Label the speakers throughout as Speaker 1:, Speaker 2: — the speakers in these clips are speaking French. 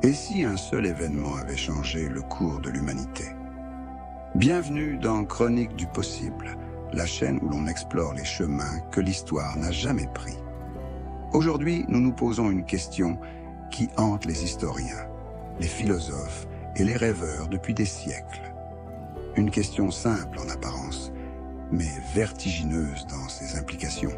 Speaker 1: Et si un seul événement avait changé le cours de l'humanité? Bienvenue dans Chronique du possible, la chaîne où l'on explore les chemins que l'histoire n'a jamais pris. Aujourd'hui, nous nous posons une question qui hante les historiens, les philosophes et les rêveurs depuis des siècles. Une question simple en apparence, mais vertigineuse dans ses implications.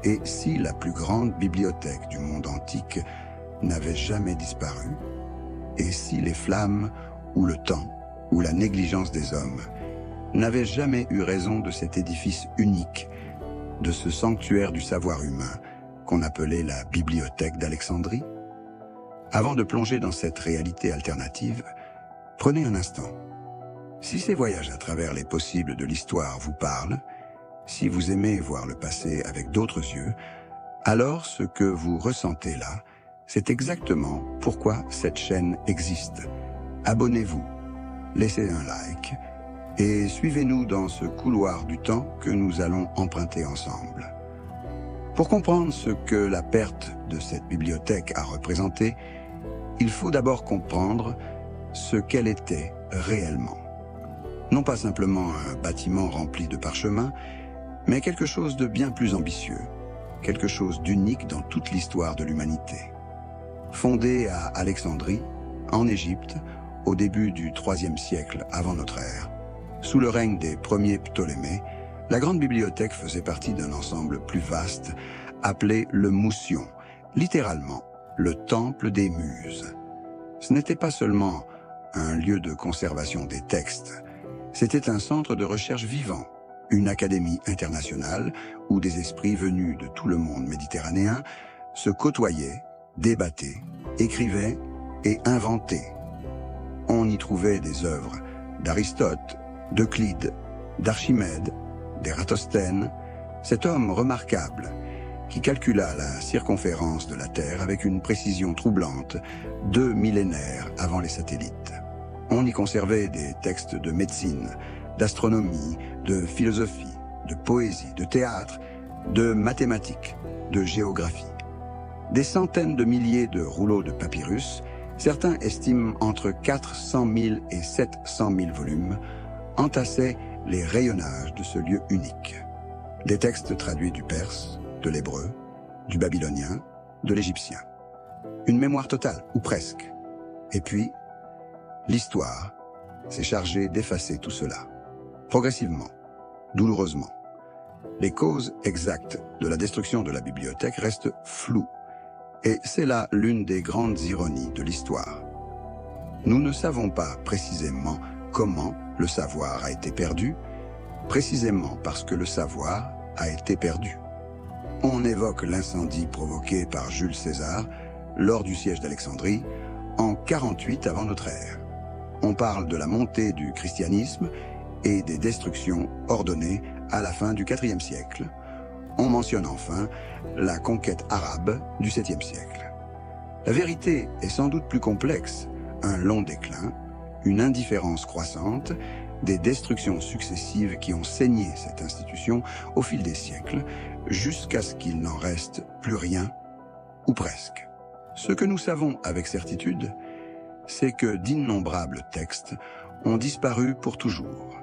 Speaker 1: Et si la plus grande bibliothèque du monde antique n'avait jamais disparu? Et si les flammes, ou le temps, ou la négligence des hommes n'avaient jamais eu raison de cet édifice unique, de ce sanctuaire du savoir humain qu'on appelait la bibliothèque d'Alexandrie? Avant de plonger dans cette réalité alternative, prenez un instant. Si ces voyages à travers les possibles de l'histoire vous parlent, si vous aimez voir le passé avec d'autres yeux, alors ce que vous ressentez là, c'est exactement pourquoi cette chaîne existe. Abonnez-vous, laissez un like et suivez-nous dans ce couloir du temps que nous allons emprunter ensemble. Pour comprendre ce que la perte de cette bibliothèque a représenté, il faut d'abord comprendre ce qu'elle était réellement. Non pas simplement un bâtiment rempli de parchemins, mais quelque chose de bien plus ambitieux, quelque chose d'unique dans toute l'histoire de l'humanité. Fondée à Alexandrie, en Égypte, au début du IIIe siècle avant notre ère, sous le règne des premiers Ptolémées, la grande bibliothèque faisait partie d'un ensemble plus vaste appelé le Moussion, littéralement le temple des muses. Ce n'était pas seulement un lieu de conservation des textes, c'était un centre de recherche vivant, une académie internationale où des esprits venus de tout le monde méditerranéen se côtoyaient, débattaient, écrivaient et inventaient. On y trouvait des œuvres d'Aristote, d'Euclide, d'Archimède, d'Ératosthène, cet homme remarquable qui calcula la circonférence de la Terre avec une précision troublante 2 millénaires avant les satellites. On y conservait des textes de médecine, d'astronomie, de philosophie, de poésie, de théâtre, de mathématiques, de géographie. Des centaines de milliers de rouleaux de papyrus, certains estiment entre 400 000 et 700 000 volumes, entassaient les rayonnages de ce lieu unique. Des textes traduits du perse, de l'hébreu, du babylonien, de l'égyptien. Une mémoire totale, ou presque. Et puis, l'histoire s'est chargée d'effacer tout cela. Progressivement, douloureusement. Les causes exactes de la destruction de la bibliothèque restent floues. Et c'est là l'une des grandes ironies de l'histoire. Nous ne savons pas précisément comment le savoir a été perdu, précisément parce que le savoir a été perdu. On évoque l'incendie provoqué par Jules César lors du siège d'Alexandrie en 48 avant notre ère. On parle de la montée du christianisme et des destructions ordonnées à la fin du IVe siècle. On mentionne enfin la conquête arabe du 7e siècle. La vérité est sans doute plus complexe, un long déclin, une indifférence croissante, des destructions successives qui ont saigné cette institution au fil des siècles, jusqu'à ce qu'il n'en reste plus rien, ou presque. Ce que nous savons avec certitude, c'est que d'innombrables textes ont disparu pour toujours.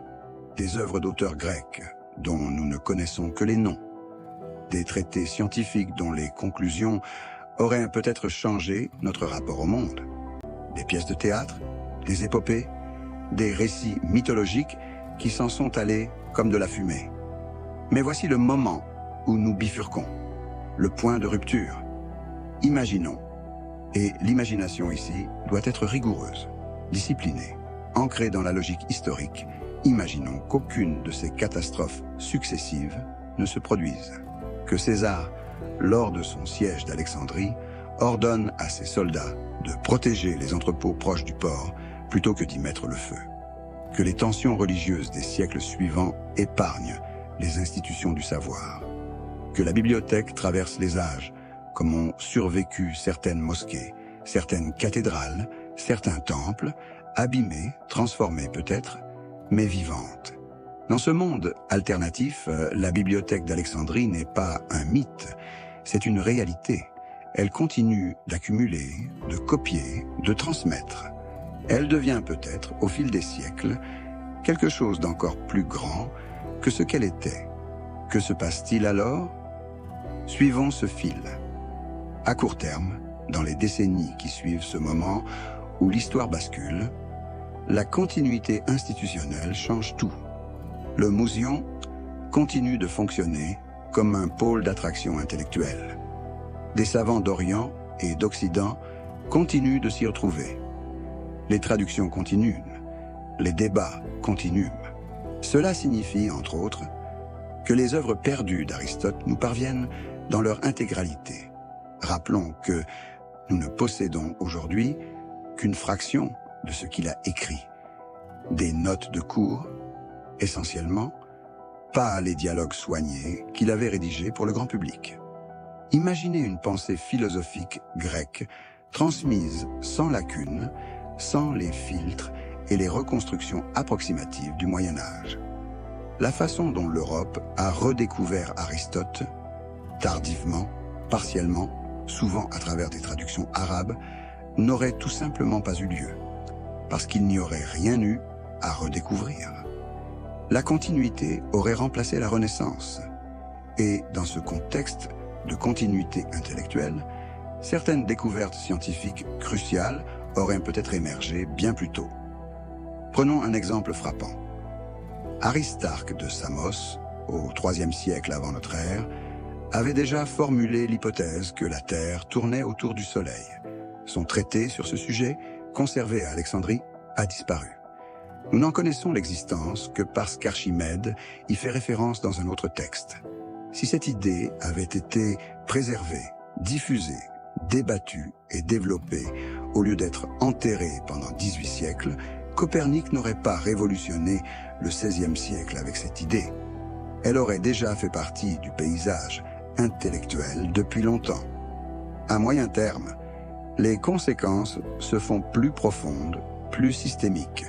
Speaker 1: Des œuvres d'auteurs grecs, dont nous ne connaissons que les noms, des traités scientifiques dont les conclusions auraient peut-être changé notre rapport au monde, des pièces de théâtre, des épopées, des récits mythologiques qui s'en sont allés comme de la fumée. Mais voici le moment où nous bifurquons, le point de rupture. Imaginons, et l'imagination ici doit être rigoureuse, disciplinée, ancrée dans la logique historique, imaginons qu'aucune de ces catastrophes successives ne se produise. Que César, lors de son siège d'Alexandrie, ordonne à ses soldats de protéger les entrepôts proches du port plutôt que d'y mettre le feu. Que les tensions religieuses des siècles suivants épargnent les institutions du savoir. Que la bibliothèque traverse les âges, comme ont survécu certaines mosquées, certaines cathédrales, certains temples, abîmées, transformées peut-être, mais vivantes. Dans ce monde alternatif, la bibliothèque d'Alexandrie n'est pas un mythe, c'est une réalité. elle continue d'accumuler, de copier, de transmettre. Elle devient peut-être, au fil des siècles, quelque chose d'encore plus grand que ce qu'elle était. Que se passe-t-il alors? Suivons ce fil. À court terme, dans les décennies qui suivent ce moment où l'histoire bascule, la continuité institutionnelle change tout. Le Muséum continue de fonctionner comme un pôle d'attraction intellectuelle. Des savants d'Orient et d'Occident continuent de s'y retrouver. Les traductions continuent, les débats continuent. Cela signifie, entre autres, que les œuvres perdues d'Aristote nous parviennent dans leur intégralité. Rappelons que nous ne possédons aujourd'hui qu'une fraction de ce qu'il a écrit. Des notes de cours, essentiellement, pas les dialogues soignés qu'il avait rédigés pour le grand public. Imaginez une pensée philosophique grecque transmise sans lacune, sans les filtres et les reconstructions approximatives du Moyen Âge. La façon dont l'Europe a redécouvert Aristote, tardivement, partiellement, souvent à travers des traductions arabes, n'aurait tout simplement pas eu lieu, parce qu'il n'y aurait rien eu à redécouvrir. La continuité aurait remplacé la Renaissance, et dans ce contexte de continuité intellectuelle, certaines découvertes scientifiques cruciales auraient peut-être émergé bien plus tôt. Prenons un exemple frappant. Aristarque de Samos, au IIIe siècle avant notre ère, avait déjà formulé l'hypothèse que la Terre tournait autour du Soleil. Son traité sur ce sujet, conservé à Alexandrie, a disparu. Nous n'en connaissons l'existence que parce qu'Archimède y fait référence dans un autre texte. Si cette idée avait été préservée, diffusée, débattue et développée, au lieu d'être enterrée pendant 18 siècles, Copernic n'aurait pas révolutionné le XVIe siècle avec cette idée. Elle aurait déjà fait partie du paysage intellectuel depuis longtemps. À moyen terme, les conséquences se font plus profondes, plus systémiques.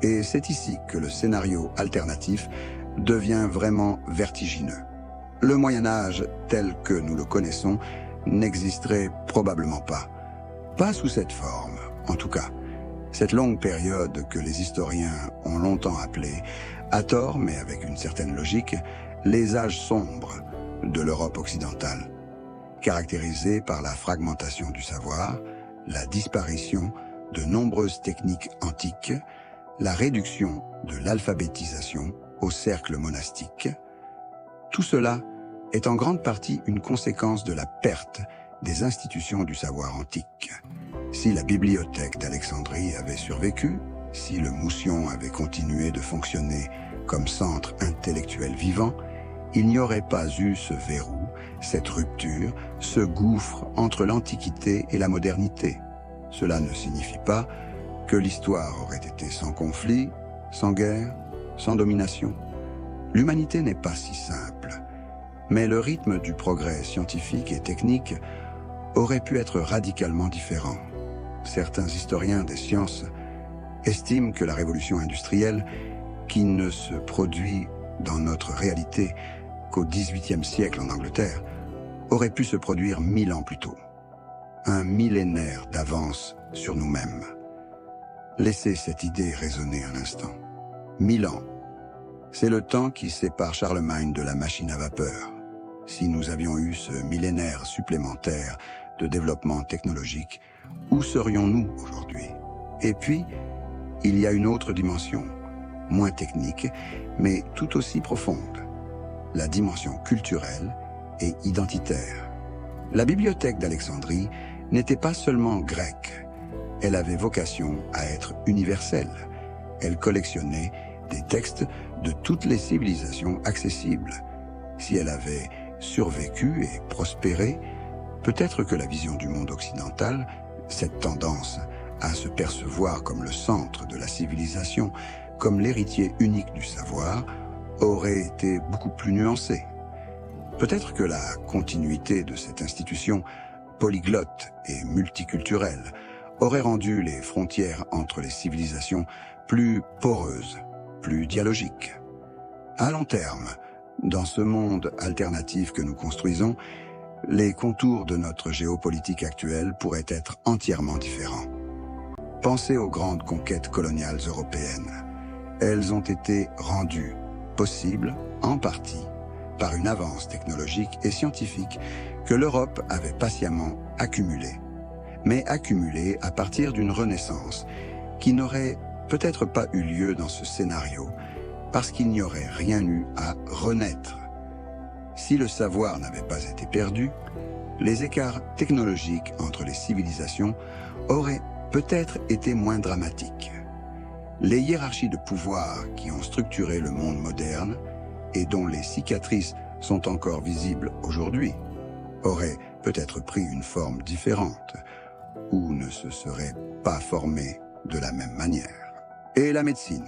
Speaker 1: Et c'est ici que le scénario alternatif devient vraiment vertigineux. Le Moyen Âge, tel que nous le connaissons, n'existerait probablement pas. Pas sous cette forme, en tout cas. Cette longue période que les historiens ont longtemps appelée, à tort mais avec une certaine logique, les âges sombres de l'Europe occidentale, caractérisés par la fragmentation du savoir, la disparition de nombreuses techniques antiques, la réduction de l'alphabétisation au cercle monastique. Tout cela est en grande partie une conséquence de la perte des institutions du savoir antique. Si la bibliothèque d'Alexandrie avait survécu, si le Moussion avait continué de fonctionner comme centre intellectuel vivant, il n'y aurait pas eu ce verrou, cette rupture, ce gouffre entre l'Antiquité et la modernité. Cela ne signifie pas que l'histoire aurait été sans conflit, sans guerre, sans domination. L'humanité n'est pas si simple, mais le rythme du progrès scientifique et technique aurait pu être radicalement différent. Certains historiens des sciences estiment que la révolution industrielle, qui ne se produit dans notre réalité qu'au XVIIIe siècle en Angleterre, aurait pu se produire 1000 ans plus tôt. Un millénaire d'avance sur nous-mêmes. Laissez cette idée résonner un instant. 1000 ans, c'est le temps qui sépare Charlemagne de la machine à vapeur. Si nous avions eu ce millénaire supplémentaire de développement technologique, où serions-nous aujourd'hui? Et puis, il y a une autre dimension, moins technique, mais tout aussi profonde, la dimension culturelle et identitaire. La bibliothèque d'Alexandrie n'était pas seulement grecque, elle avait vocation à être universelle. Elle collectionnait des textes de toutes les civilisations accessibles. Si elle avait survécu et prospéré, peut-être que la vision du monde occidental, cette tendance à se percevoir comme le centre de la civilisation, comme l'héritier unique du savoir, aurait été beaucoup plus nuancée. Peut-être que la continuité de cette institution polyglotte et multiculturelle aurait rendu les frontières entre les civilisations plus poreuses, plus dialogiques. À long terme, dans ce monde alternatif que nous construisons, les contours de notre géopolitique actuelle pourraient être entièrement différents. Pensez aux grandes conquêtes coloniales européennes. Elles ont été rendues possibles, en partie, par une avance technologique et scientifique que l'Europe avait patiemment accumulée, mais accumulée à partir d'une renaissance qui n'aurait peut-être pas eu lieu dans ce scénario parce qu'il n'y aurait rien eu à renaître. Si le savoir n'avait pas été perdu, les écarts technologiques entre les civilisations auraient peut-être été moins dramatiques. Les hiérarchies de pouvoir qui ont structuré le monde moderne et dont les cicatrices sont encore visibles aujourd'hui auraient peut-être pris une forme différente ou ne se seraient pas formées de la même manière. Et la médecine.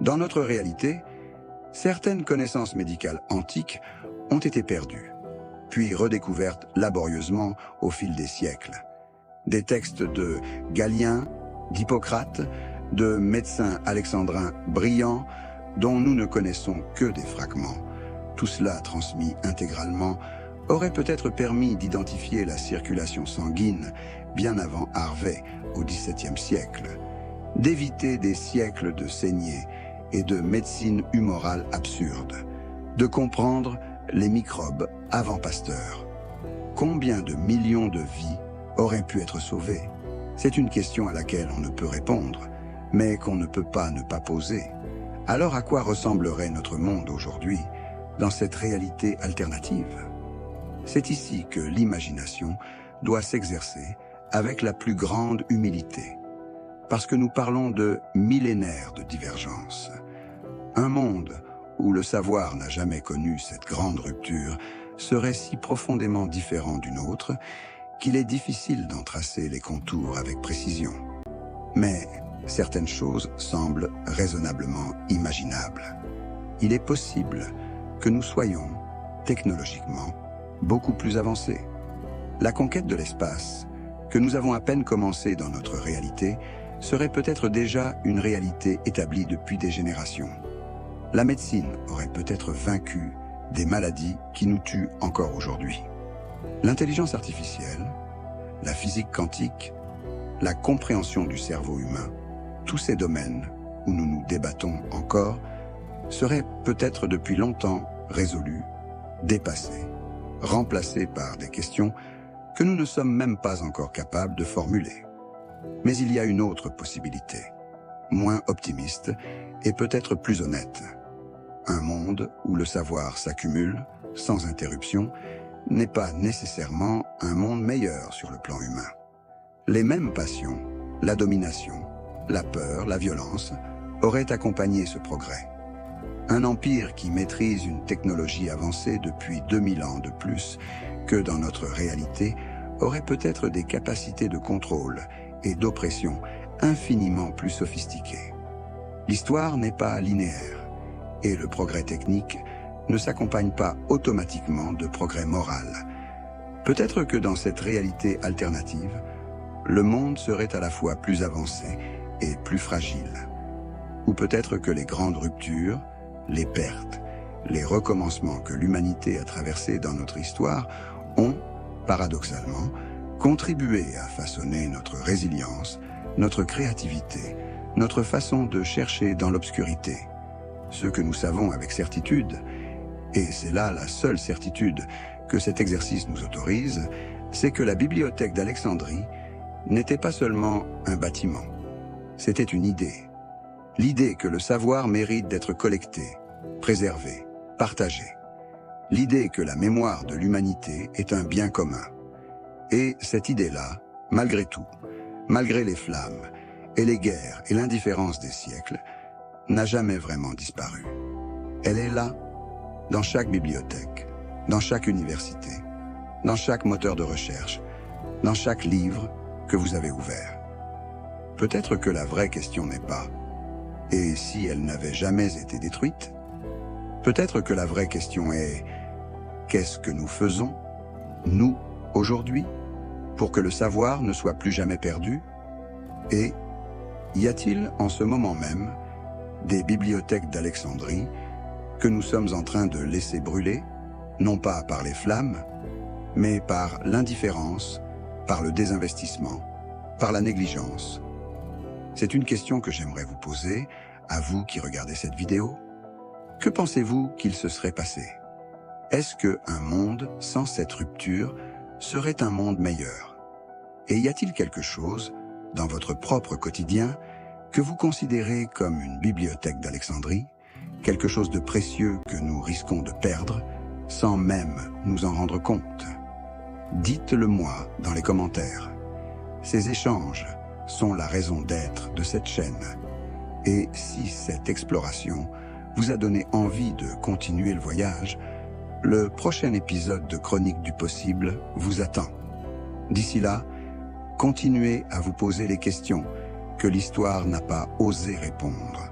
Speaker 1: Dans notre réalité, certaines connaissances médicales antiques ont été perdues, puis redécouvertes laborieusement au fil des siècles. Des textes de Galien, d'Hippocrate, de médecins alexandrins brillants dont nous ne connaissons que des fragments, tout cela transmis intégralement, aurait peut-être permis d'identifier la circulation sanguine bien avant Harvey au XVIIe siècle, d'éviter des siècles de saignées et de médecine humorale absurde, de comprendre les microbes avant Pasteur. Combien de millions de vies auraient pu être sauvées? C'est une question à laquelle on ne peut répondre, mais qu'on ne peut pas ne pas poser. Alors à quoi ressemblerait notre monde aujourd'hui, dans cette réalité alternative? C'est ici que l'imagination doit s'exercer avec la plus grande humilité, parce que nous parlons de millénaires de divergence. Un monde où le savoir n'a jamais connu cette grande rupture serait si profondément différent d'une autre qu'il est difficile d'en tracer les contours avec précision. Mais certaines choses semblent raisonnablement imaginables. Il est possible que nous soyons, technologiquement, beaucoup plus avancés. La conquête de l'espace, que nous avons à peine commencée dans notre réalité, serait peut-être déjà une réalité établie depuis des générations. La médecine aurait peut-être vaincu des maladies qui nous tuent encore aujourd'hui. L'intelligence artificielle, la physique quantique, la compréhension du cerveau humain, tous ces domaines où nous nous débattons encore, seraient peut-être depuis longtemps résolus, dépassés, remplacés par des questions que nous ne sommes même pas encore capables de formuler. Mais il y a une autre possibilité, moins optimiste et peut-être plus honnête. Un monde où le savoir s'accumule, sans interruption, n'est pas nécessairement un monde meilleur sur le plan humain. Les mêmes passions, la domination, la peur, la violence, auraient accompagné ce progrès. Un empire qui maîtrise une technologie avancée depuis 2000 ans de plus que dans notre réalité aurait peut-être des capacités de contrôle et d'oppression infiniment plus sophistiquées. L'histoire n'est pas linéaire, et le progrès technique ne s'accompagne pas automatiquement de progrès moral. Peut-être que dans cette réalité alternative, le monde serait à la fois plus avancé et plus fragile. Ou peut-être que les grandes ruptures, les pertes, les recommencements que l'humanité a traversés dans notre histoire ont, paradoxalement, contribué à façonner notre résilience, notre créativité, notre façon de chercher dans l'obscurité. Ce que nous savons avec certitude, et c'est là la seule certitude que cet exercice nous autorise, c'est que la bibliothèque d'Alexandrie n'était pas seulement un bâtiment, c'était une idée. L'idée que le savoir mérite d'être collecté, préservé, partagé. L'idée que la mémoire de l'humanité est un bien commun. Et cette idée-là, malgré tout, malgré les flammes et les guerres et l'indifférence des siècles, n'a jamais vraiment disparu. Elle est là, dans chaque bibliothèque, dans chaque université, dans chaque moteur de recherche, dans chaque livre que vous avez ouvert. Peut-être que la vraie question n'est pas « et si elle n'avait jamais été détruite ?» Peut-être que la vraie question est « qu'est-ce que nous faisons, nous, aujourd'hui, pour que le savoir ne soit plus jamais perdu ?» Et y a-t-il en ce moment même des bibliothèques d'Alexandrie que nous sommes en train de laisser brûler, non pas par les flammes, mais par l'indifférence, par le désinvestissement, par la négligence? C'est une question que j'aimerais vous poser, à vous qui regardez cette vidéo. Que pensez-vous qu'il se serait passé? Est-ce qu'un monde sans cette rupture serait un monde meilleur? Et y a-t-il quelque chose, dans votre propre quotidien, que vous considérez comme une bibliothèque d'Alexandrie, quelque chose de précieux que nous risquons de perdre, sans même nous en rendre compte? Dites-le-moi dans les commentaires. Ces échanges sont la raison d'être de cette chaîne. Et si cette exploration vous a donné envie de continuer le voyage, le prochain épisode de Chronique du possible vous attend. D'ici là, continuez à vous poser les questions que l'histoire n'a pas osé répondre.